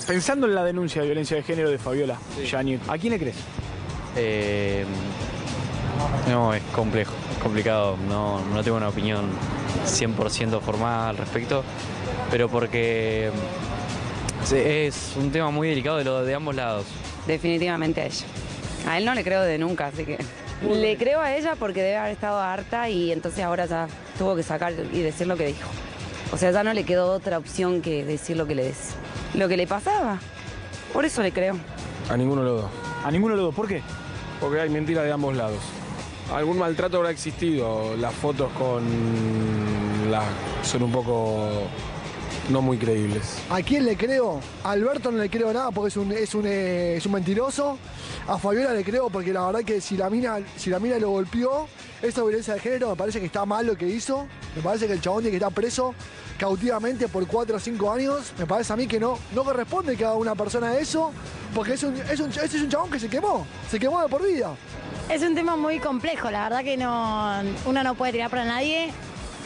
Pensando en la denuncia de violencia de género de Fabiola Yáñez, ¿a quién le crees? No, es complejo, es complicado. No tengo una opinión 100% formada al respecto, pero porque es un tema muy delicado de ambos lados. Definitivamente a ella. A él no le creo de nunca, así que... Le creo a ella porque debe haber estado harta y entonces ahora ya tuvo que sacar y decir lo que dijo. O sea, ya no le quedó otra opción que decir lo que le pasaba. Por eso le creo. A ninguno de los dos. ¿A ninguno de los dos? ¿Por qué? Porque hay mentira de ambos lados. Algún maltrato habrá existido. Las fotos son un poco no muy creíbles. ¿A quién le creo? A Alberto no le creo nada porque es un mentiroso. A Fabiola le creo porque la verdad que si la mina lo golpeó, esa violencia de género me parece que está mal lo que hizo. Me parece que el chabón tiene que estar preso cautivamente por 4 o 5 años. Me parece a mí que no corresponde que haga una persona eso, porque es un chabón que se quemó de por vida. Es un tema muy complejo, la verdad que uno no puede tirar para nadie.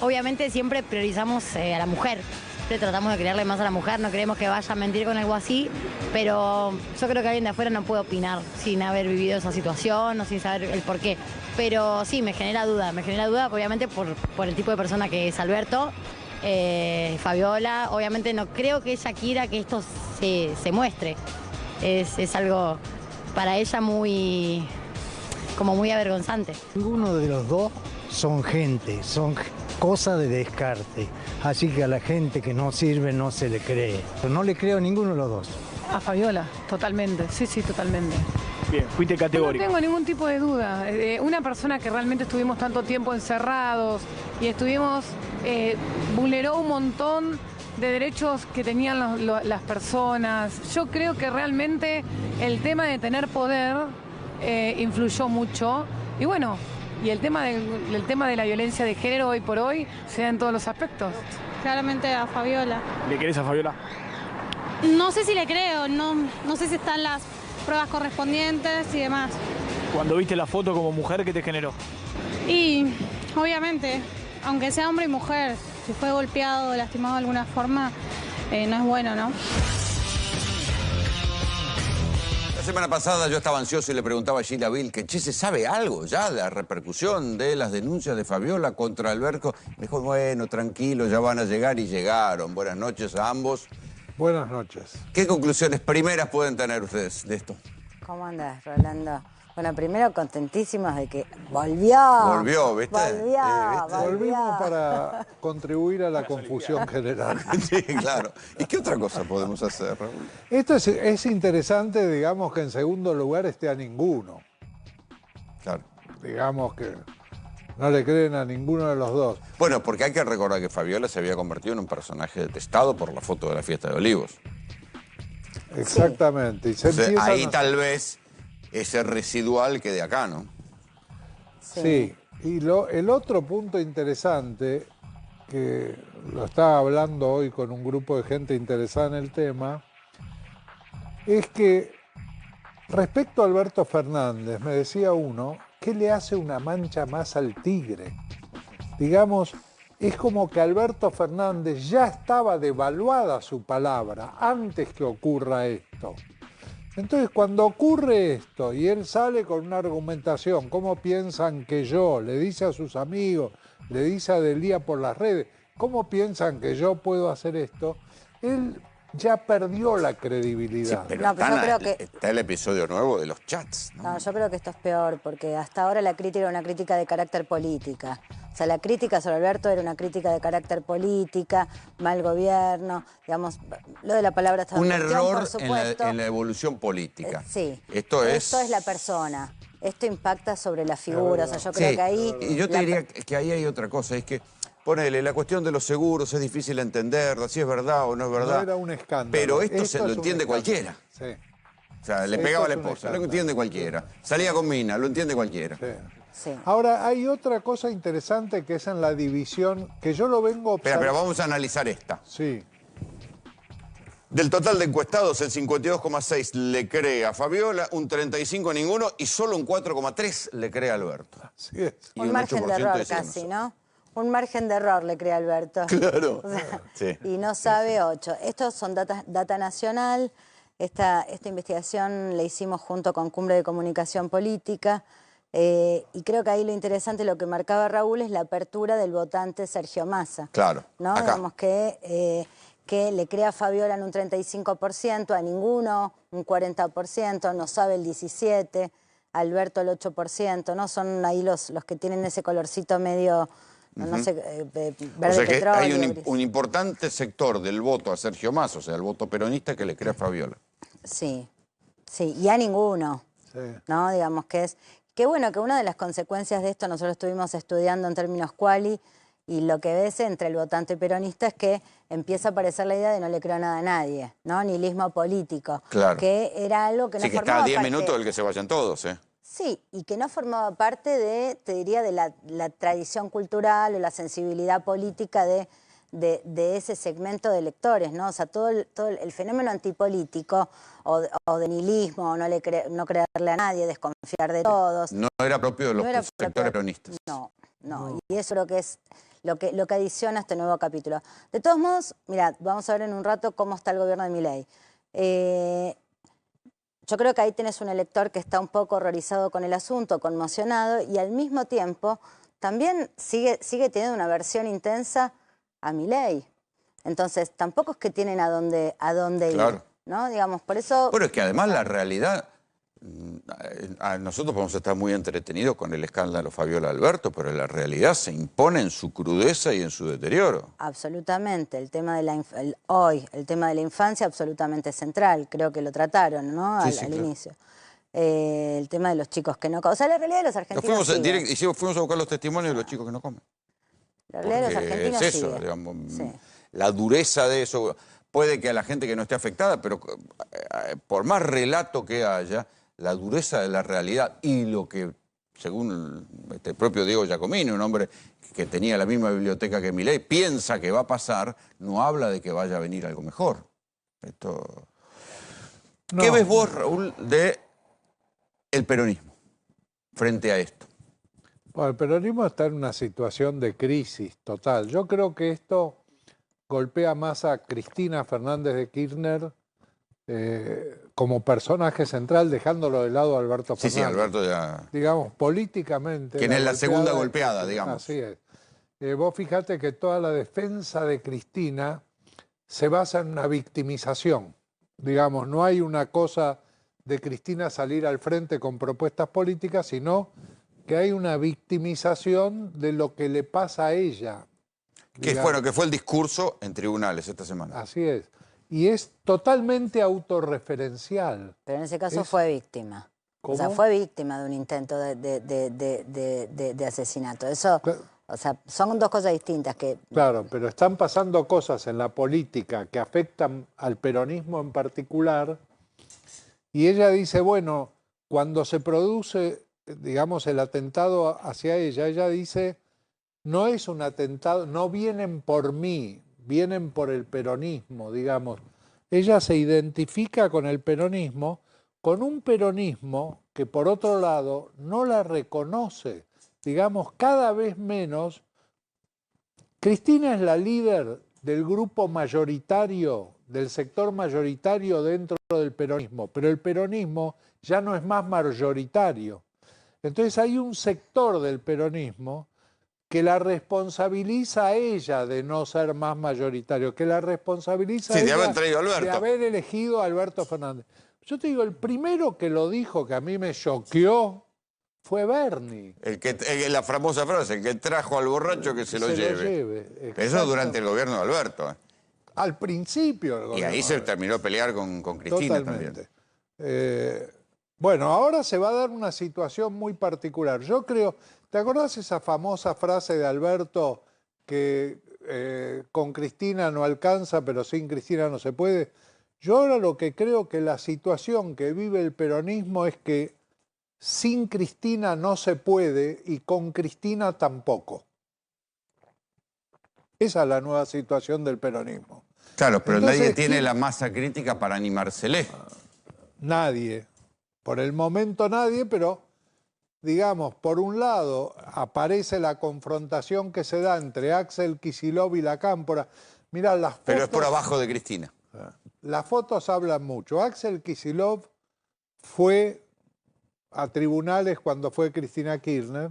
Obviamente siempre priorizamos a la mujer. Siempre tratamos de creerle más a la mujer, no queremos que vaya a mentir con algo así, pero yo creo que alguien de afuera no puede opinar sin haber vivido esa situación o sin saber el por qué. Pero sí, me genera duda obviamente por el tipo de persona que es Alberto, Fabiola. Obviamente no creo que ella quiera que esto se muestre. Es algo para ella muy avergonzante. Ninguno de los dos son gente, son cosas de descarte. Así que a la gente que no sirve no se le cree. No le creo a ninguno de los dos. A Fabiola, totalmente. Sí, totalmente. Bien, fuiste categórico. No tengo ningún tipo de duda. Una persona que realmente estuvimos tanto tiempo encerrados y vulneró un montón de derechos que tenían las personas. Yo creo que realmente el tema de tener poder influyó mucho. Y bueno, y el tema de la violencia de género hoy por hoy se da en todos los aspectos. Claramente a Fabiola. ¿Le querés a Fabiola? No sé si le creo, no sé si están las pruebas correspondientes y demás. Cuando viste la foto como mujer, ¿qué te generó? Y obviamente, aunque sea hombre y mujer, si fue golpeado o lastimado de alguna forma, no es bueno, ¿no? La semana pasada yo estaba ansioso y le preguntaba a Sheila Bill que, ¿se sabe algo ya de la repercusión de las denuncias de Fabiola contra Alberto? Me dijo, bueno, tranquilo, ya van a llegar y llegaron. Buenas noches a ambos. Buenas noches. ¿Qué conclusiones primeras pueden tener ustedes de esto? ¿Cómo andas, Rolando? Bueno, primero contentísimos de que volvió. Volvió, ¿viste? Volvimos para contribuir a la confusión general. Sí, claro. ¿Y qué otra cosa podemos hacer, Raúl? Esto es interesante, digamos, que en segundo lugar esté a ninguno. Claro. Digamos que no le creen a ninguno de los dos. Bueno, porque hay que recordar que Fabiola se había convertido en un personaje detestado por la foto de la fiesta de Olivos. Exactamente. Sí. Y ahí tal vez ese residual que de acá, ¿no? Sí. Y el otro punto interesante, que lo estaba hablando hoy con un grupo de gente interesada en el tema, es que respecto a Alberto Fernández, me decía uno, ¿qué le hace una mancha más al tigre? Digamos, es como que Alberto Fernández ya estaba devaluada su palabra antes que ocurra esto. Entonces, cuando ocurre esto y él sale con una argumentación, ¿cómo piensan que yo? Le dice a sus amigos, le dice a Delía por las redes, ¿cómo piensan que yo puedo hacer esto? Él ya perdió la credibilidad. Sí, pero está el episodio nuevo de los chats, ¿no? No, yo creo que esto es peor, porque hasta ahora la crítica era una crítica de carácter política. O sea, la crítica sobre Alberto era una crítica de carácter política, mal gobierno, digamos, lo de la palabra... Un error en la evolución política. Sí. Esto es la persona. Esto impacta sobre la figura. O sea, yo creo que ahí... Y yo te diría que ahí hay otra cosa, es que ponele, la cuestión de los seguros es difícil entenderla, si es verdad o no es verdad. No era un escándalo. Pero esto se lo entiende cualquiera. Sí. O sea, le pegaba a la esposa, lo entiende cualquiera. Salía con mina, lo entiende cualquiera. Sí. Sí. Ahora, hay otra cosa interesante que es en la división, que yo lo vengo observando. Pero vamos a analizar esta. Sí. Del total de encuestados, el 52,6 le cree a Fabiola, un 35 a ninguno y solo un 4,3 le cree a Alberto. Así es. Y un margen de error casi, ¿no? Un margen de error le cree a Alberto. Claro. O sea, sí. Y no sabe 8. Estos son data nacional. esta investigación la hicimos junto con Cumbre de Comunicación Política, y creo que ahí lo interesante, lo que marcaba Raúl, es la apertura del votante Sergio Massa. Claro, ¿no? acá. Digamos que le cree a Fabiola en un 35%, a ninguno un 40%, no sabe el 17%, Alberto el 8%, ¿no? Son ahí los que tienen ese colorcito medio, no sé, verde o sea que petróleo. hay un importante sector del voto a Sergio Massa, o sea, el voto peronista, que le cree a Fabiola. Sí, sí, y a ninguno, ¿no? Digamos que es... Qué bueno que una de las consecuencias de esto, nosotros estuvimos estudiando en términos quali, y lo que ves entre el votante peronista es que empieza a aparecer la idea de no le creo nada a nadie, ¿no? Nihilismo político. Claro. Que era algo que no Sí, que formaba está a 10 parte... minutos del que se vayan todos, ¿eh? Sí, y que no formaba parte de, te diría, de la tradición cultural o la sensibilidad política de ese segmento de electores, ¿no? O sea, todo el fenómeno antipolítico o de nihilismo, no creerle a nadie, desconfiar de todos. No era propio de los sectores peronistas. No. Y eso creo que es lo que adiciona este nuevo capítulo. De todos modos, mirad, vamos a ver en un rato cómo está el gobierno de Milei. Yo creo que ahí tenés un elector que está un poco horrorizado con el asunto, conmocionado, y al mismo tiempo también sigue teniendo una versión intensa a Milei. Entonces, tampoco es que tienen a dónde Claro. ir, ¿no? Digamos, por eso... Bueno, es que además la realidad... Nosotros podemos estar muy entretenidos con el escándalo Fabiola Alberto, pero la realidad se impone en su crudeza y en su deterioro. Absolutamente. El tema de la infancia absolutamente central. Creo que lo trataron, ¿no? Al inicio. El tema de los chicos que no comen. O sea, la realidad de los argentinos Fuimos a buscar los testimonios de los chicos que no comen. La realidad de los argentinos es eso, digamos, la dureza de eso. Puede que a la gente que no esté afectada, pero por más relato que haya, la dureza de la realidad y lo que, según el propio Diego Giacomini, un hombre que tenía la misma biblioteca que Milei, piensa que va a pasar, no habla de que vaya a venir algo mejor. ¿Qué ves vos, Raúl, de el peronismo frente a esto? Bueno, el peronismo está en una situación de crisis total. Yo creo que esto golpea más a Cristina Fernández de Kirchner como personaje central, dejándolo de lado a Alberto Fernández. Sí, Alberto ya... Digamos, políticamente... Quien es la segunda golpeada, digamos. Así es. Vos fíjate que toda la defensa de Cristina se basa en una victimización. Digamos, no hay una cosa de Cristina salir al frente con propuestas políticas, sino que hay una victimización de lo que le pasa a ella. Que fue el discurso en tribunales esta semana. Así es. Y es totalmente autorreferencial. Pero en ese caso fue víctima. ¿Cómo? O sea, fue víctima de un intento de asesinato. Eso, o sea, son dos cosas distintas. Claro, pero están pasando cosas en la política que afectan al peronismo en particular. Y ella dice, bueno, cuando se produce, digamos, el atentado hacia ella dice... No es un atentado, no vienen por mí, vienen por el peronismo, digamos. Ella se identifica con el peronismo, con un peronismo que por otro lado no la reconoce, digamos, cada vez menos. Cristina es la líder del grupo mayoritario, del sector mayoritario dentro del peronismo, pero el peronismo ya no es más mayoritario. Entonces hay un sector del peronismo que la responsabiliza a ella de no ser más mayoritario, que la responsabiliza a ella de haber elegido a Alberto Fernández. Yo te digo, el primero que lo dijo, que a mí me choqueó, fue Bernie. La famosa frase, el que trajo al borracho que se lo lleve. Eso durante el gobierno de Alberto. Al principio del gobierno. Y ahí se terminó a pelear con Cristina Totalmente. también. Bueno, ahora se va a dar una situación muy particular. Yo creo... ¿Te acordás esa famosa frase de Alberto que con Cristina no alcanza, pero sin Cristina no se puede? Yo ahora lo que creo que la situación que vive el peronismo es que sin Cristina no se puede y con Cristina tampoco. Esa es la nueva situación del peronismo. Claro, pero entonces, nadie tiene la masa crítica para animársele. Nadie. Por el momento nadie, pero... Digamos, por un lado aparece la confrontación que se da entre Axel Kicillof y la Cámpora. Mirá, las fotos... Pero es por abajo de Cristina. las fotos hablan mucho. Axel Kicillof fue a tribunales cuando fue Cristina Kirchner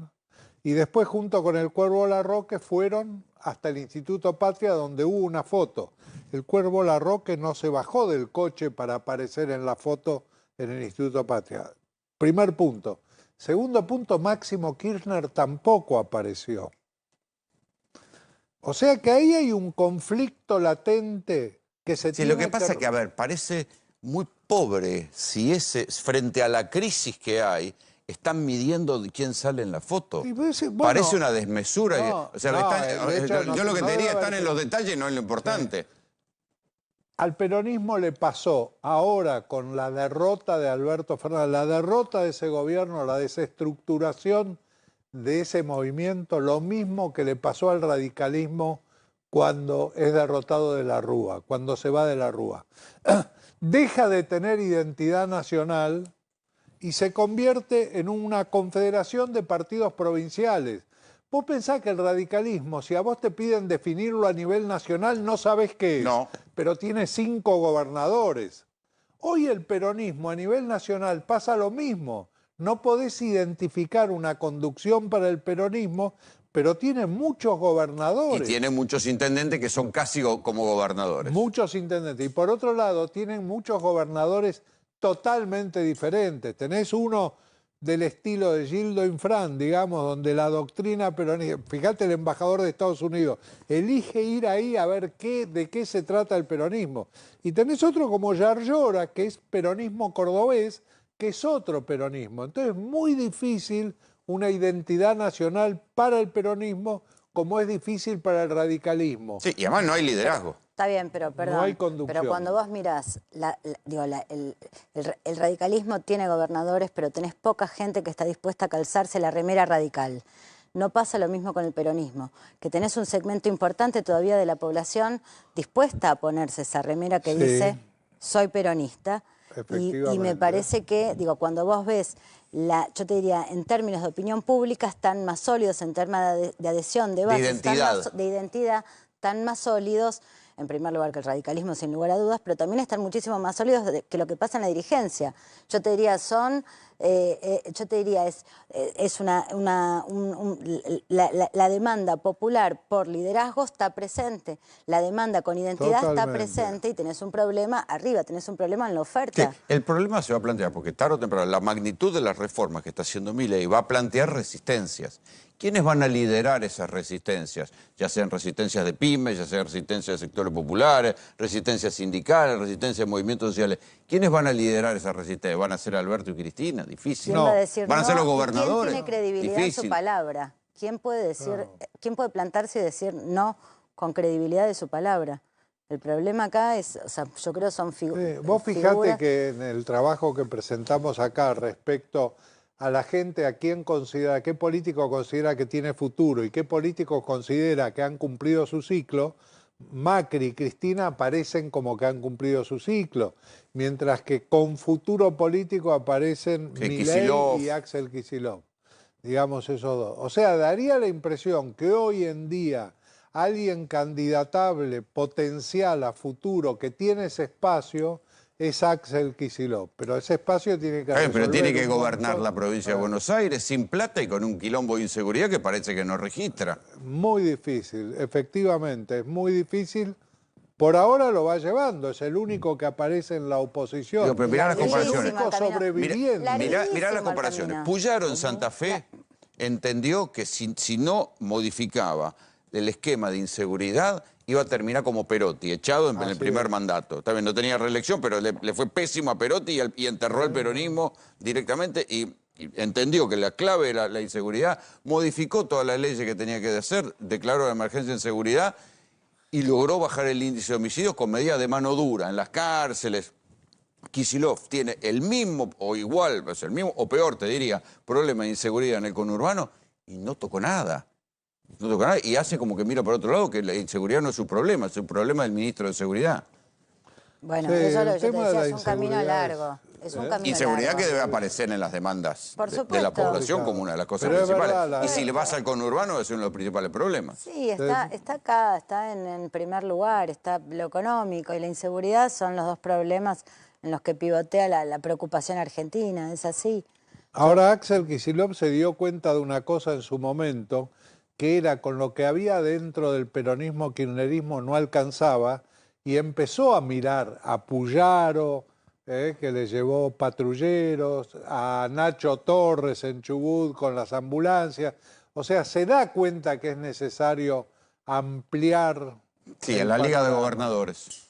y después junto con el Cuervo Larroque fueron hasta el Instituto Patria donde hubo una foto. El Cuervo Larroque no se bajó del coche para aparecer en la foto en el Instituto Patria. Primer punto. Segundo punto, Máximo Kirchner tampoco apareció. O sea que ahí hay un conflicto latente que se tiene lo que pasa es que, a ver, parece muy pobre si frente a la crisis que hay, están midiendo quién sale en la foto. Parece una desmesura. No, o sea, yo lo que te diría, están en los detalles, no en lo importante. Al peronismo le pasó ahora con la derrota de Alberto Fernández, la derrota de ese gobierno, la desestructuración de ese movimiento, lo mismo que le pasó al radicalismo cuando es derrotado de la Rúa, cuando se va de la Rúa. Deja de tener identidad nacional y se convierte en una confederación de partidos provinciales. Vos pensás que el radicalismo, si a vos te piden definirlo a nivel nacional, no sabés qué es, pero tiene 5 gobernadores. Hoy el peronismo a nivel nacional pasa lo mismo. No podés identificar una conducción para el peronismo, pero tiene muchos gobernadores. Y tiene muchos intendentes que son casi como gobernadores. Muchos intendentes. Y por otro lado, tienen muchos gobernadores totalmente diferentes. Tenés uno del estilo de Gildo Infran, digamos, donde la doctrina peronista, fíjate el embajador de Estados Unidos, elige ir ahí a ver de qué se trata el peronismo. Y tenés otro como Yarlora, que es peronismo cordobés, que es otro peronismo. Entonces es muy difícil una identidad nacional para el peronismo como es difícil para el radicalismo. Sí, y además no hay liderazgo. Está bien, pero perdón. No hay conducción. Pero cuando vos mirás, el radicalismo tiene gobernadores, pero tenés poca gente que está dispuesta a calzarse la remera radical. No pasa lo mismo con el peronismo, que tenés un segmento importante todavía de la población dispuesta a ponerse esa remera que dice soy peronista. Y me parece que, cuando vos ves, yo te diría, en términos de opinión pública, están más sólidos, en términos de adhesión, de base, de identidad, están más sólidos, en primer lugar que el radicalismo, sin lugar a dudas, pero también están muchísimo más sólidos que lo que pasa en la dirigencia. Yo te diría, la demanda popular por liderazgo está presente, la demanda con identidad está presente y tenés un problema arriba, tenés un problema en la oferta. Sí, el problema se va a plantear, porque tarde o temprano la magnitud de las reformas que está haciendo Milei va a plantear resistencias. ¿Quiénes van a liderar esas resistencias? Ya sean resistencias de pymes, ya sean resistencias de sectores populares, resistencias sindicales, resistencias de movimientos sociales. ¿Quiénes van a liderar esas resistencias? ¿Van a ser Alberto y Cristina? Difícil. ¿Quién va a decir ¿Van a ser los gobernadores? ¿Quién tiene credibilidad en su palabra? ¿Quién puede decir, quién puede plantarse y decir no con credibilidad de su palabra? El problema acá es, yo creo son figuras. Vos fijate que en el trabajo que presentamos acá respecto a la gente, a quién considera, qué político considera que tiene futuro y qué político considera que han cumplido su ciclo, Macri y Cristina aparecen como que han cumplido su ciclo, mientras que con futuro político aparecen Milei y Axel Kicillof, digamos esos dos. O sea, daría la impresión que hoy en día alguien candidatable, potencial a futuro, que tiene ese espacio, es Axel Kicillof, pero ese espacio tiene que pero tiene que gobernar la provincia de Buenos Aires sin plata y con un quilombo de inseguridad que parece que no registra. Muy difícil, efectivamente, es muy difícil. Por ahora lo va llevando, es el único que aparece en la oposición. Pero mirá las comparaciones. Mirá las comparaciones. Puyaro en Santa Fe entendió que si no modificaba el esquema de inseguridad, iba a terminar como Perotti, echado en el primer mandato. También no tenía reelección, pero le fue pésimo a Perotti y enterró el peronismo directamente y entendió que la clave era la inseguridad, modificó todas las leyes que tenía que hacer, declaró la emergencia en seguridad y logró bajar el índice de homicidios con medidas de mano dura en las cárceles. Kicillof tiene el mismo o igual, o sea, el mismo o peor, te diría, problema de inseguridad en el conurbano y no tocó nada. No toca nada y hace como que mira por otro lado que la inseguridad no es su problema, es el problema del ministro de Seguridad. Bueno, Sí, eso el yo te tema de decía, la es un camino inseguridad largo. Es un camino Inseguridad largo. que debe aparecer en las demandas Por de la supuesto. población como una de las cosas Pero es principales. verdad, Y si le vas al conurbano es uno de los principales problemas. Sí, está acá, está en primer lugar, está lo económico y la inseguridad son los dos problemas en los que pivotea la preocupación argentina, es así. Ahora Axel Kicillof se dio cuenta de una cosa en su momento, que era con lo que había dentro del peronismo, kirchnerismo no alcanzaba, y empezó a mirar a Puyaro, que le llevó patrulleros, a Nacho Torres en Chubut con las ambulancias. O sea, se da cuenta que es necesario ampliar. Sí, en la Liga de Gobernadores.